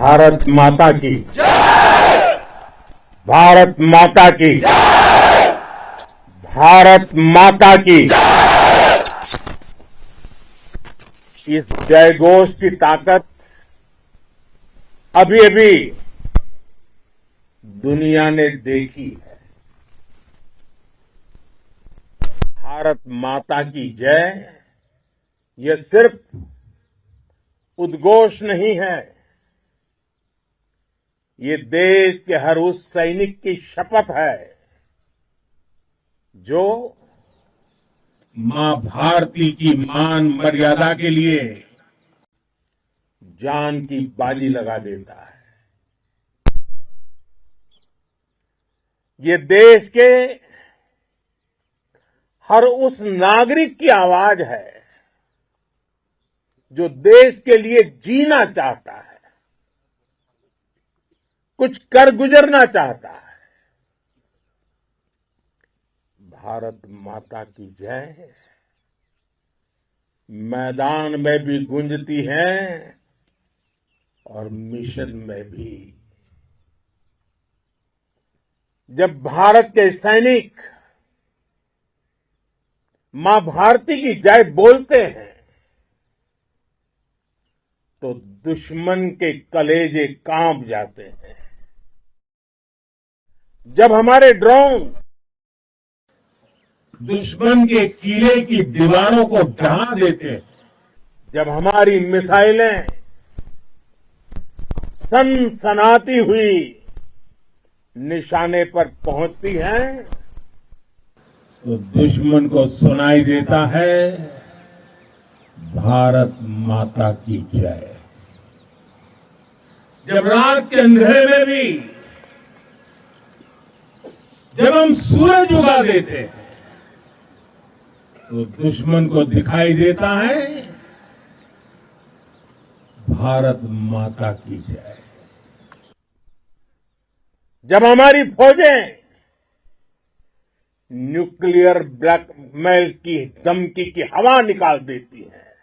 भारत माता की भारत माता की भारत माता की इस जयघोष की ताकत अभी अभी दुनिया ने देखी है। भारत माता की जय यह सिर्फ उद्घोष नहीं है, ये देश के हर उस सैनिक की शपथ है जो मां भारती की मान मर्यादा के लिए जान की बाजी लगा देता है। ये देश के हर उस नागरिक की आवाज है जो देश के लिए जीना चाहता है, कुछ कर गुजरना चाहता है। भारत माता की जय मैदान में भी गूंजती है और मिशन में भी। जब भारत के सैनिक मां भारती की जय बोलते हैं तो दुश्मन के कलेजे कांप जाते हैं। जब हमारे ड्रोन दुश्मन के किले की दीवारों को ढहा देते हैं, जब हमारी मिसाइलें सनसनाती हुई निशाने पर पहुंचती हैं, तो दुश्मन को सुनाई देता है भारत माता की जय। जब रात के अंधेरे में भी जब हम सूरज उगा देते हैं तो दुश्मन को दिखाई देता है भारत माता की जय। जब हमारी फौजें न्यूक्लियर ब्लैकमेल की धमकी की हवा निकाल देती हैं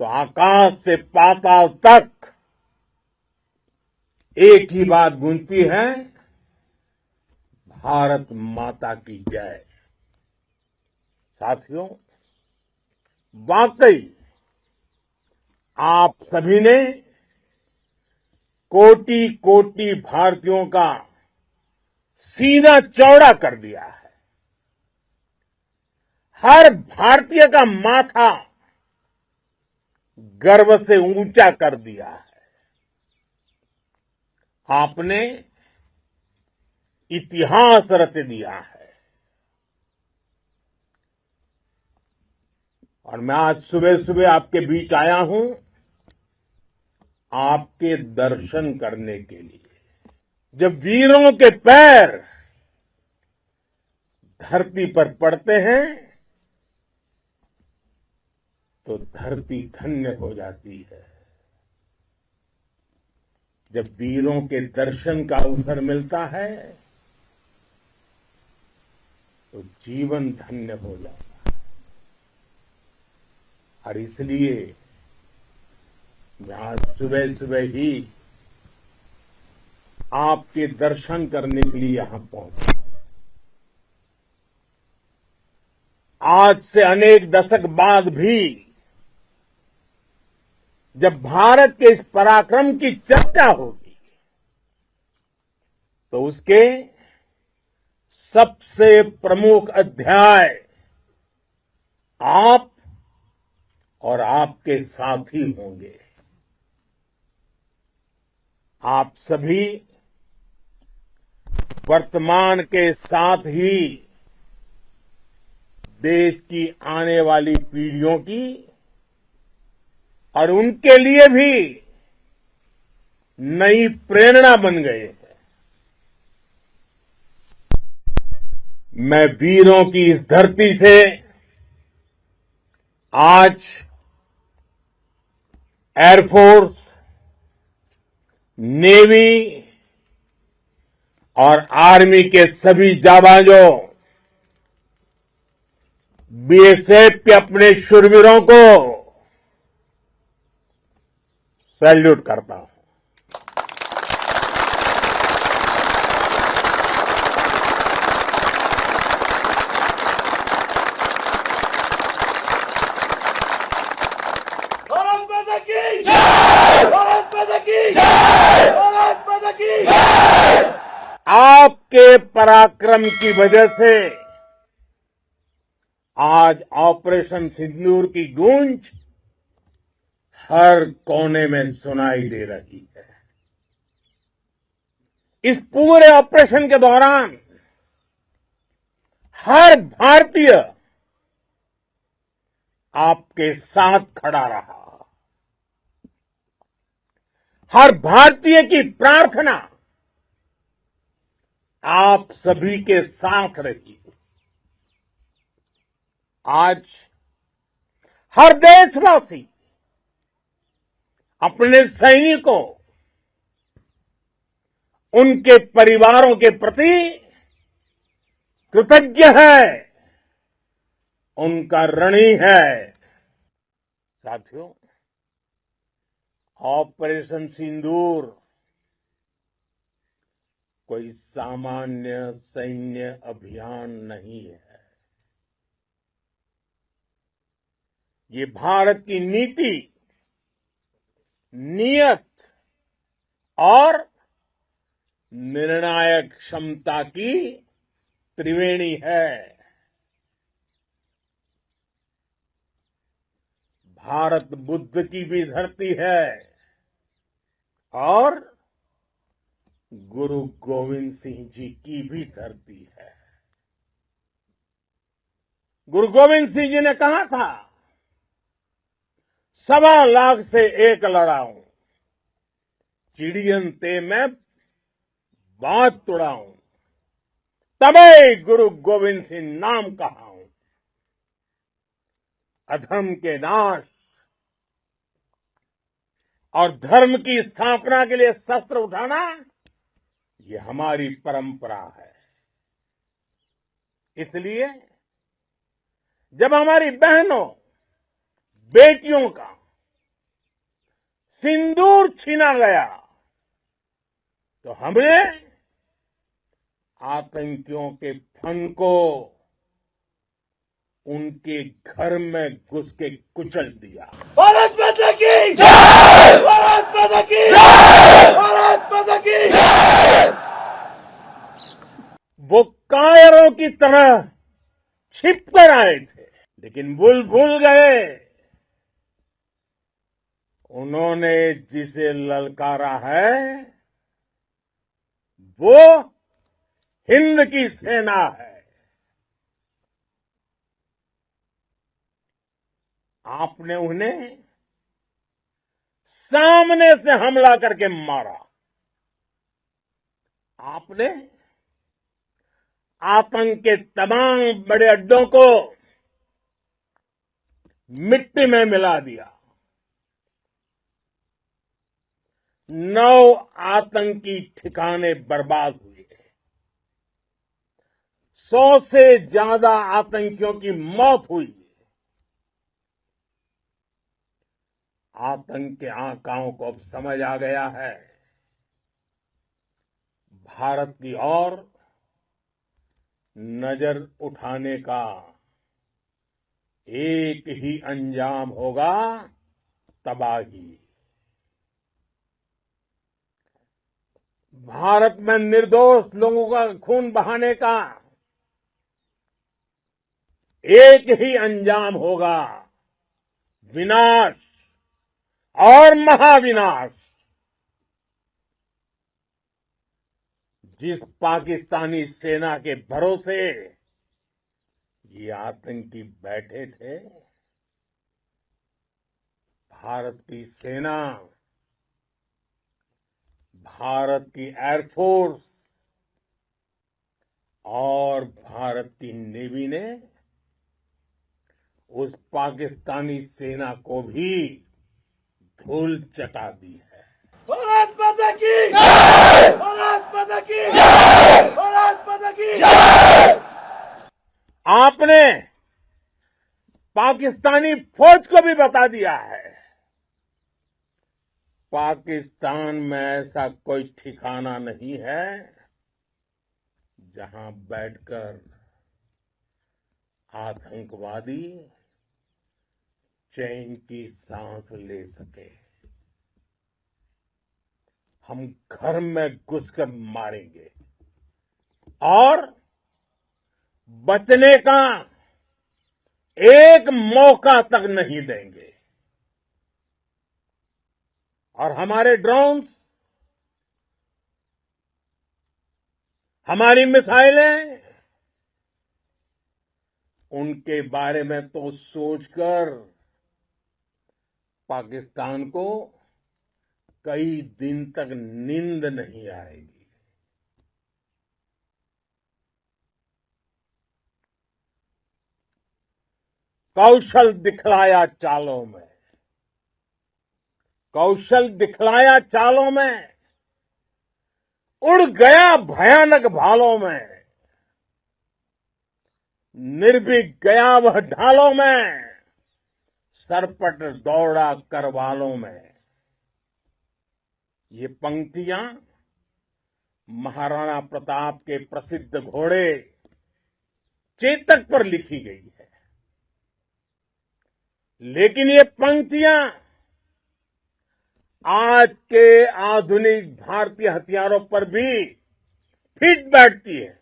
तो आकाश से पाताल तक एक ही बात गूंजती है, भारत माता की जय। साथियों, वाकई आप सभी ने कोटि कोटि भारतीयों का सीना चौड़ा कर दिया है। हर भारतीय का माथा गर्व से ऊंचा कर दिया है। आपने इतिहास रच दिया है। और मैं आज सुबह सुबह आपके बीच आया हूं आपके दर्शन करने के लिए। जब वीरों के पैर धरती पर पड़ते हैं तो धरती धन्य हो जाती है। जब वीरों के दर्शन का अवसर मिलता है तो जीवन धन्य हो जाता है। और इसलिए मैं आज सुबह सुबह ही आपके दर्शन करने के लिए यहां पहुंचा। आज से अनेक दशक बाद भी जब भारत के इस पराक्रम की चर्चा होगी तो उसके सबसे प्रमुख अध्याय आप और आपके साथी होंगे। आप सभी वर्तमान के साथ ही देश की आने वाली पीढ़ियों की और उनके लिए भी नई प्रेरणा बन गए हैं। मैं वीरों की इस धरती से आज एयरफोर्स, नेवी और आर्मी के सभी जाबाजों, बीएसएफ के अपने शूरवीरों को सैल्यूट करता हूं। भारत माता की जय! भारत माता की जय! भारत माता की जय! आपके पराक्रम की वजह से आज ऑपरेशन सिंदूर की गूंज हर कोने में सुनाई दे रही है। इस पूरे ऑपरेशन के दौरान हर भारतीय आपके साथ खड़ा रहा। हर भारतीय की प्रार्थना आप सभी के साथ रही। आज हर देशवासी अपने सैनिकों, उनके परिवारों के प्रति कृतज्ञ है, उनका ऋणी है। साथियों, ऑपरेशन सिंदूर कोई सामान्य सैन्य अभियान नहीं है। ये भारत की नीति, नियत और निर्णायक क्षमता की त्रिवेणी है। भारत बुद्ध की भी धरती है और गुरु गोविंद सिंह जी की भी धरती है। गुरु गोविंद सिंह जी ने कहा था, 1.25 से एक लड़ाऊं, चिड़ियन ते मैं बात तुड़ाऊं, तबे गुरु गोविंद सिंह नाम कहाऊं। अधर्म के नाश और धर्म की स्थापना के लिए शस्त्र उठाना, ये हमारी परंपरा है। इसलिए जब हमारी बहनों, बेटियों का सिंदूर छीना गया, तो हमने आतंकियों के फन को उनके घर में घुस के कुचल दिया। भारत माता की जय! भारत माता की जय! भारत माता की जय! वो कायरों की तरह छिप कर आए थे, लेकिन भूल गए उन्होंने जिसे ललकारा है वो हिंद की सेना है। आपने उन्हें सामने से हमला करके मारा। आपने आतंक के तमाम बड़े अड्डों को मिट्टी में मिला दिया। 9 आतंकी ठिकाने बर्बाद हुए। 100 से ज्यादा आतंकियों की मौत हुई। आतंक के आकाओं को अब समझ आ गया है, भारत की ओर नजर उठाने का एक ही अंजाम होगा, तबाही। भारत में निर्दोष लोगों का खून बहाने का एक ही अंजाम होगा, विनाश और महाविनाश। जिस पाकिस्तानी सेना के भरोसे ये आतंकी बैठे थे, भारत की सेना, भारत की एयरफोर्स और भारत की नेवी ने उस पाकिस्तानी सेना को भी धूल चटा दी है। भारत माता की जय! भारत माता की जय! भारत माता की जय! आपने पाकिस्तानी फौज को भी बता दिया है, पाकिस्तान में ऐसा कोई ठिकाना नहीं है जहां बैठकर आतंकवादी चैन की सांस ले सके। हम घर में घुसकर मारेंगे और बचने का एक मौका तक नहीं देंगे। और हमारे ड्रोन्स, हमारी मिसाइलें, उनके बारे में तो सोचकर पाकिस्तान को कई दिन तक नींद नहीं आएगी। कौशल दिखलाया चालों में, कौशल दिखलाया चालों में, उड़ गया भयानक भालों में, निर्भीक गया वह ढालों में, सरपट दौड़ा करवालों में। ये पंक्तियां महाराणा प्रताप के प्रसिद्ध घोड़े चेतक पर लिखी गई है। लेकिन ये पंक्तियां आज के आधुनिक भारतीय हथियारों पर भी फिट बैठती है।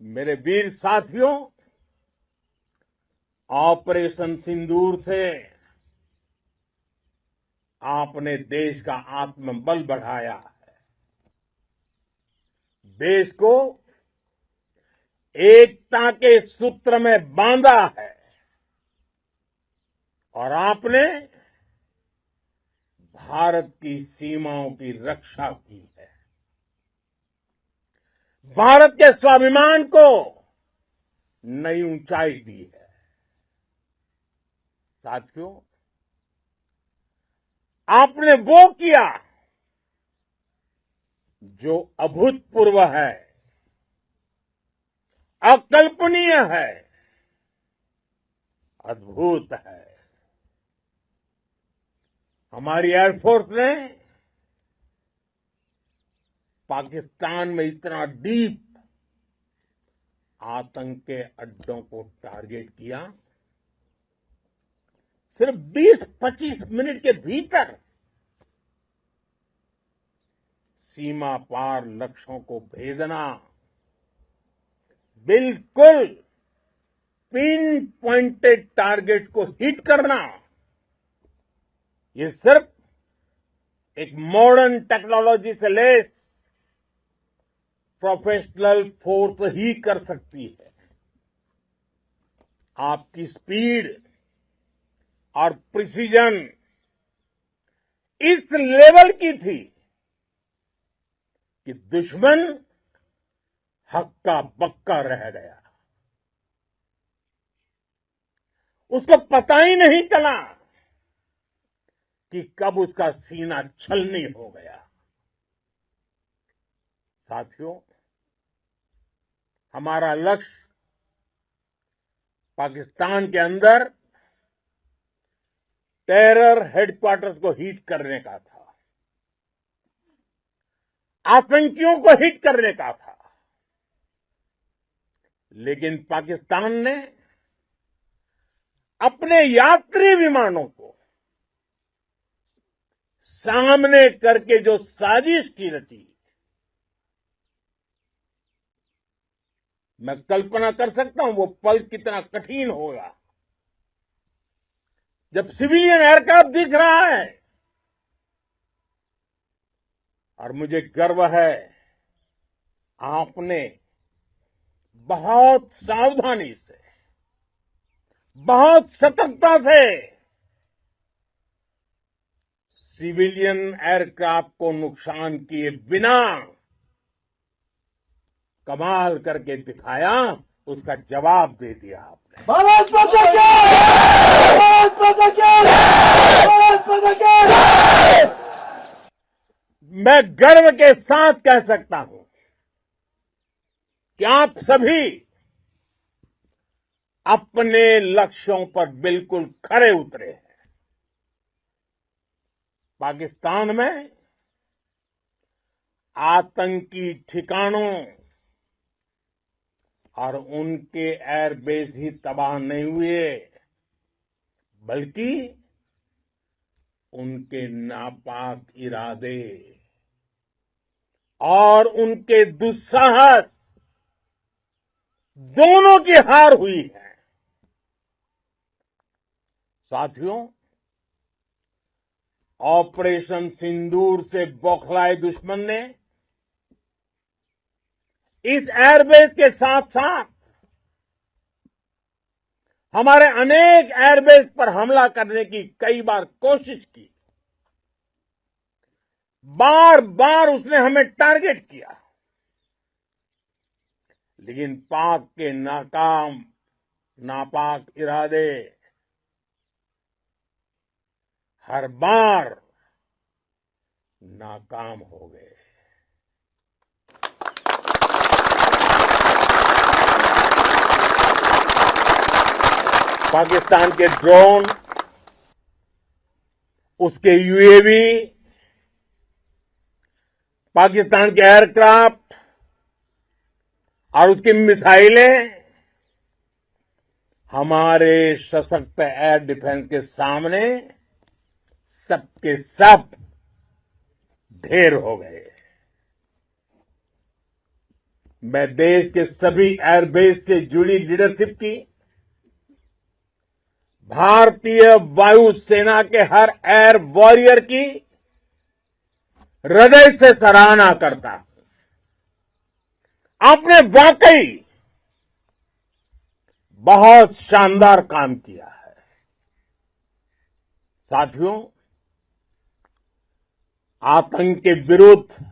मेरे वीर साथियों, ऑपरेशन सिंदूर से आपने देश का आत्मबल बढ़ाया है, देश को एकता के सूत्र में बांधा है और आपने भारत की सीमाओं की रक्षा की है। भारत के स्वाभिमान को नई ऊंचाई दी है। साथियों, आपने वो किया जो अभूतपूर्व है, अकल्पनीय है, अद्भुत है। हमारी एयरफोर्स ने पाकिस्तान में इतना डीप आतंक के अड्डों को टारगेट किया, सिर्फ 20-25 मिनट के भीतर सीमा पार लक्ष्यों को भेदना, बिल्कुल पिन पॉइंटेड टारगेट्स को हिट करना, ये सिर्फ एक मॉडर्न टेक्नोलॉजी से लेस प्रोफेशनल फोर्स ही कर सकती है। आपकी स्पीड और प्रिसीजन इस लेवल की थी कि दुश्मन हक्का बक्का रह गया। उसको पता ही नहीं चला कि कब उसका सीना छलनी हो गया। साथियों, हमारा लक्ष्य पाकिस्तान के अंदर टेरर हेडक्वार्टर्स को हिट करने का था, आतंकियों को हिट करने का था। लेकिन पाकिस्तान ने अपने यात्री विमानों को सामने करके जो साजिश की रची, मैं कल्पना कर सकता हूं वो पल कितना कठिन होगा जब सिविलियन एयरक्राफ्ट दिख रहा है। और मुझे गर्व है, आपने बहुत सावधानी से, बहुत सतर्कता से सिविलियन एयरक्राफ्ट को नुकसान किए बिना कमाल करके दिखाया, उसका जवाब दे दिया आपने। भारत माता की! भारत माता की! भारत माता की! मैं गर्व के साथ कह सकता हूं कि आप सभी अपने लक्ष्यों पर बिल्कुल खरे उतरे हैं। पाकिस्तान में आतंकी ठिकानों और उनके एयरबेस ही तबाह नहीं हुए, बल्कि उनके नापाक इरादे और उनके दुस्साहस दोनों की हार हुई है। साथियों, ऑपरेशन सिंदूर से बौखलाए दुश्मन ने इस एयरबेस के साथ साथ हमारे अनेक एयरबेस पर हमला करने की कई बार कोशिश की। बार बार उसने हमें टारगेट किया, लेकिन पाक के नापाक इरादे हर बार नाकाम हो गए। पाकिस्तान के ड्रोन, उसके यूएवी, पाकिस्तान के एयरक्राफ्ट और उसकी मिसाइलें हमारे सशक्त एयर डिफेंस के सामने सबके सब ढेर हो गए। मैं देश के सभी एयरबेस से जुड़ी लीडरशिप की, भारतीय वायुसेना के हर एयर वॉरियर की हृदय से सराहना करता हूं। आपने वाकई बहुत शानदार काम किया है। साथियों, आतंक के विरुद्ध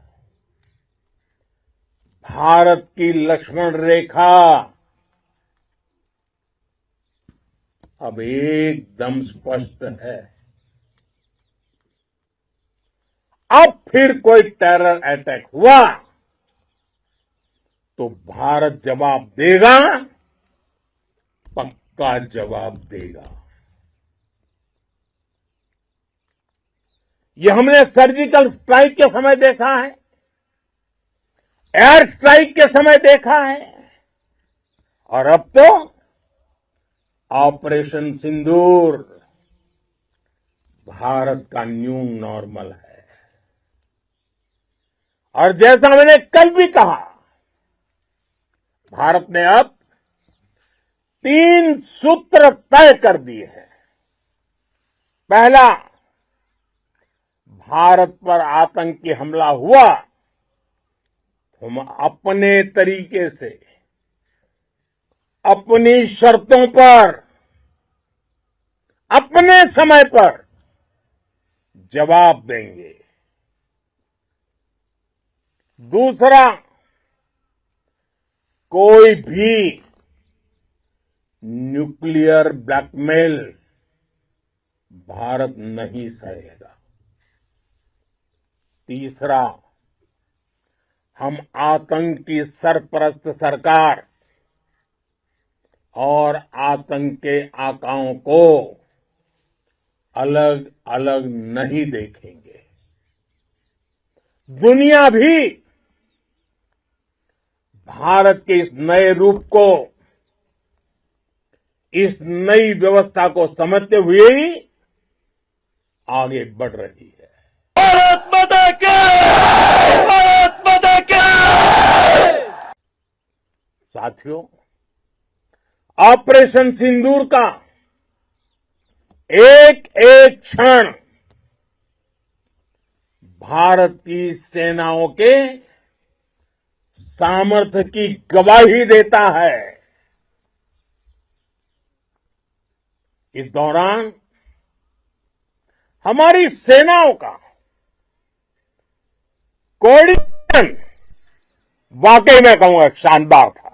भारत की लक्ष्मण रेखा अब एकदम स्पष्ट है। अब फिर कोई टेरर अटैक हुआ तो भारत जवाब देगा, पक्का जवाब देगा। ये हमने सर्जिकल स्ट्राइक के समय देखा है, एयर स्ट्राइक के समय देखा है, और अब तो ऑपरेशन सिंदूर भारत का न्यू नॉर्मल है। और जैसा मैंने कल भी कहा, भारत ने अब 3 सूत्र तय कर दिए हैं। पहला, भारत पर आतंकी हमला हुआ तो हम अपने तरीके से, अपनी शर्तों पर, अपने समय पर जवाब देंगे। दूसरा, कोई भी न्यूक्लियर ब्लैकमेल भारत नहीं सहेगा। तीसरा, हम आतंक की सरपरस्त सरकार और आतंक के आकाओं को अलग अलग नहीं देखेंगे। दुनिया भी भारत के इस नए रूप को, इस नई व्यवस्था को समझते हुए ही आगे बढ़ रही है। भारत माता की! भारत माता की! साथियों, ऑपरेशन सिंदूर का एक एक क्षण भारत की सेनाओं के सामर्थ्य की गवाही देता है। इस दौरान हमारी सेनाओं का कोऑर्डिनेशन वाकई में कहूंगा शानदार था।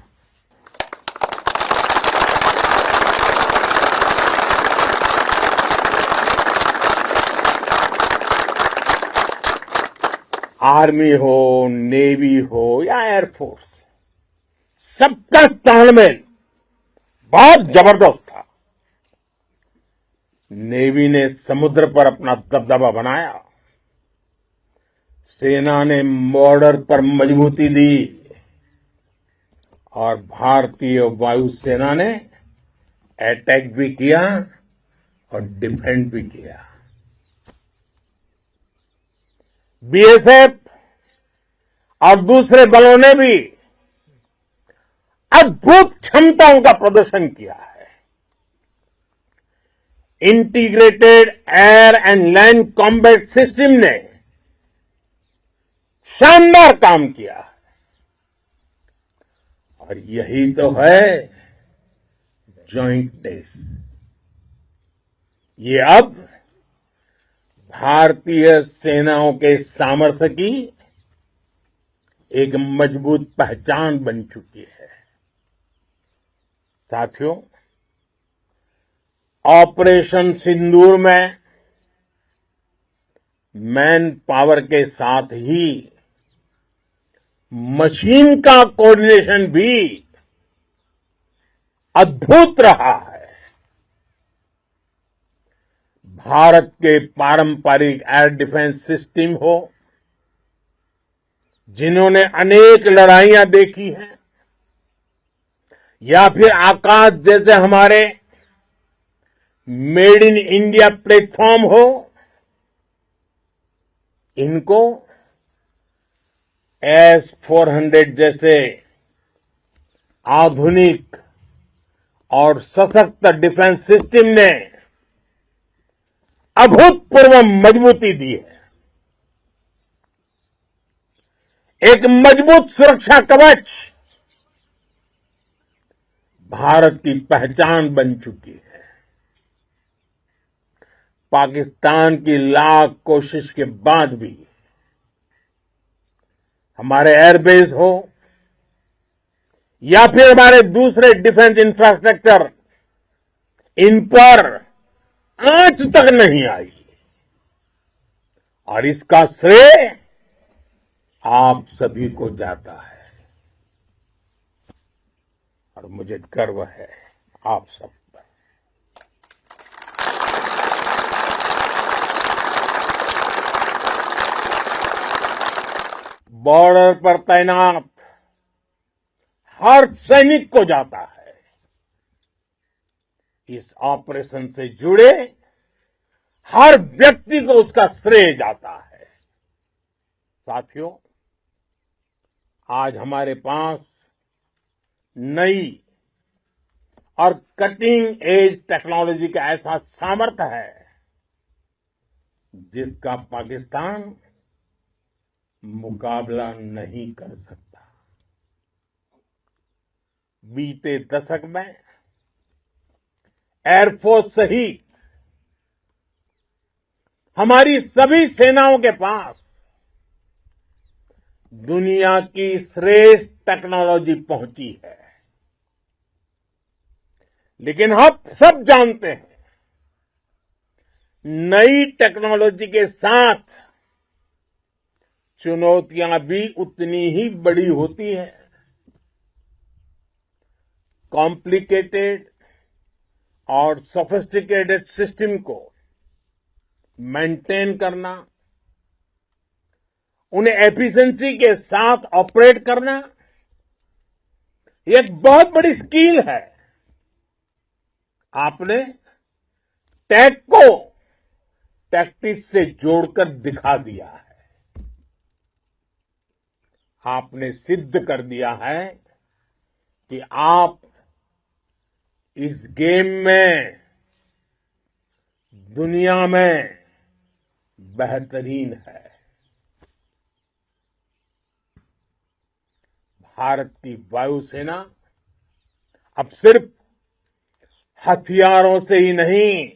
आर्मी हो, नेवी हो या एयरफोर्स, सबका तालमेल बहुत जबरदस्त था। नेवी ने समुद्र पर अपना दबदबा बनाया, सेना ने बॉर्डर पर मजबूती दी और भारतीय वायुसेना ने अटैक भी किया और डिफेंड भी किया। बीएसएफ और दूसरे बलों ने भी अद्भुत क्षमताओं का प्रदर्शन किया है। Integrated air and land combat system ने शानदार काम किया है और यही तो है जॉइंटनेस। ये अब भारतीय सेनाओं के सामर्थ्य की एक मजबूत पहचान बन चुकी है। साथियों, ऑपरेशन सिंदूर में मैन पावर के साथ ही मशीन का कोऑर्डिनेशन भी अद्भुत रहा है। भारत के पारंपरिक एयर डिफेंस सिस्टम हो, जिन्होंने अनेक लड़ाइयां देखी हैं, या फिर आकाश जैसे हमारे मेड इन इंडिया प्लेटफॉर्म हो, इनको S-400 जैसे आधुनिक और सशक्त डिफेंस सिस्टम ने अभूतपूर्व मजबूती दी है। एक मजबूत सुरक्षा कवच भारत की पहचान बन चुकी है। पाकिस्तान की लाख कोशिश के बाद भी हमारे एयरबेस हो या फिर हमारे दूसरे डिफेंस इंफ्रास्ट्रक्चर, इन पर आंच तक नहीं आई और इसका श्रेय आप सभी को जाता है और मुझे गर्व है आप सब पर। बॉर्डर पर तैनात हर सैनिक को जाता है। इस ऑपरेशन से जुड़े हर व्यक्ति को उसका श्रेय जाता है। साथियों, आज हमारे पास नई और कटिंग एज टेक्नोलॉजी का ऐसा सामर्थ्य है जिसका पाकिस्तान मुकाबला नहीं कर सकता। बीते दशक में एयरफोर्स सहित हमारी सभी सेनाओं के पास दुनिया की श्रेष्ठ टेक्नोलॉजी पहुंची है। लेकिन हम सब जानते हैं, नई टेक्नोलॉजी के साथ चुनौतियां भी उतनी ही बड़ी होती हैं। कॉम्प्लिकेटेड और सोफिस्टिकेटेड सिस्टम को मेंटेन करना, उन्हें एफिशिएंसी के साथ ऑपरेट करना, ये एक बहुत बड़ी स्किल है। आपने टेक को टैक्टिक्स से जोड़कर दिखा दिया है। आपने सिद्ध कर दिया है कि आप इस गेम में दुनिया में बेहतरीन है। भारत की वायुसेना अब सिर्फ हथियारों से ही नहीं,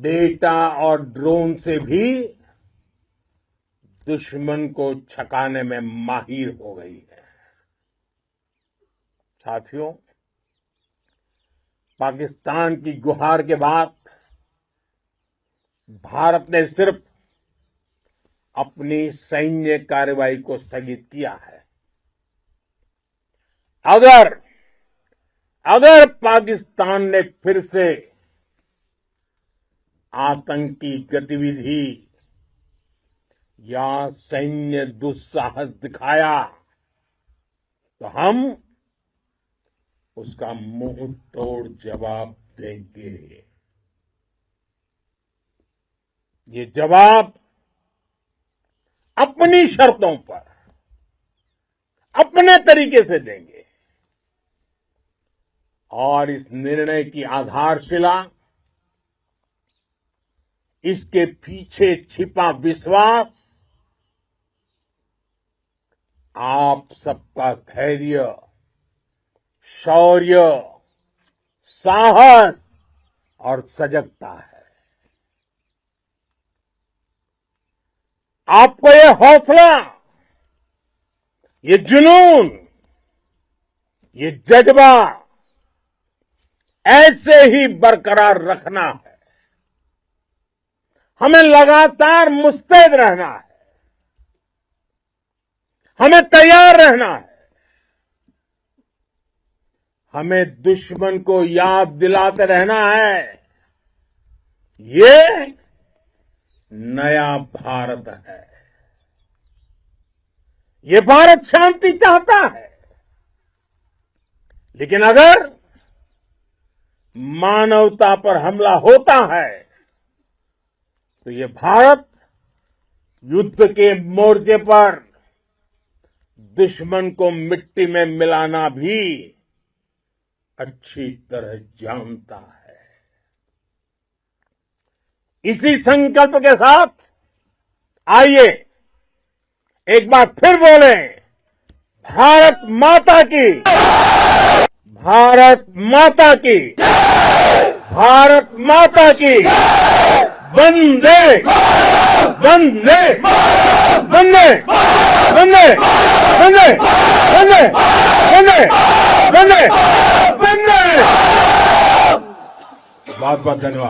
डेटा और ड्रोन से भी दुश्मन को छकाने में माहिर हो गई है। साथियों, पाकिस्तान की गुहार के बाद भारत ने सिर्फ अपनी सैन्य कार्रवाई को स्थगित किया है। अगर पाकिस्तान ने फिर से आतंकी गतिविधि या सैन्य दुस्साहस दिखाया तो हम उसका मुंह तोड़ जवाब देंगे। ये जवाब अपनी शर्तों पर, अपने तरीके से देंगे। और इस निर्णय की आधारशिला, इसके पीछे छिपा विश्वास आप सबका धैर्य, शौर्य, साहस और सजगता है। आपको ये हौसला, ये जुनून, ये जज्बा ऐसे ही बरकरार रखना है। हमें लगातार मुस्तैद रहना है, हमें तैयार रहना है। हमें दुश्मन को याद दिलाते रहना है, ये नया भारत है। ये भारत शांति चाहता है, लेकिन अगर मानवता पर हमला होता है तो ये भारत युद्ध के मोर्चे पर दुश्मन को मिट्टी में मिलाना भी अच्छी तरह जानता है। इसी संकल्प के साथ आइए एक बार फिर बोलें, भारत माता की, भारत माता की, भारत माता की, वंदे वंदे वंदे वंदे वंदे वंदे वंदे वंदे वंदे। बहुत बहुत धन्यवाद।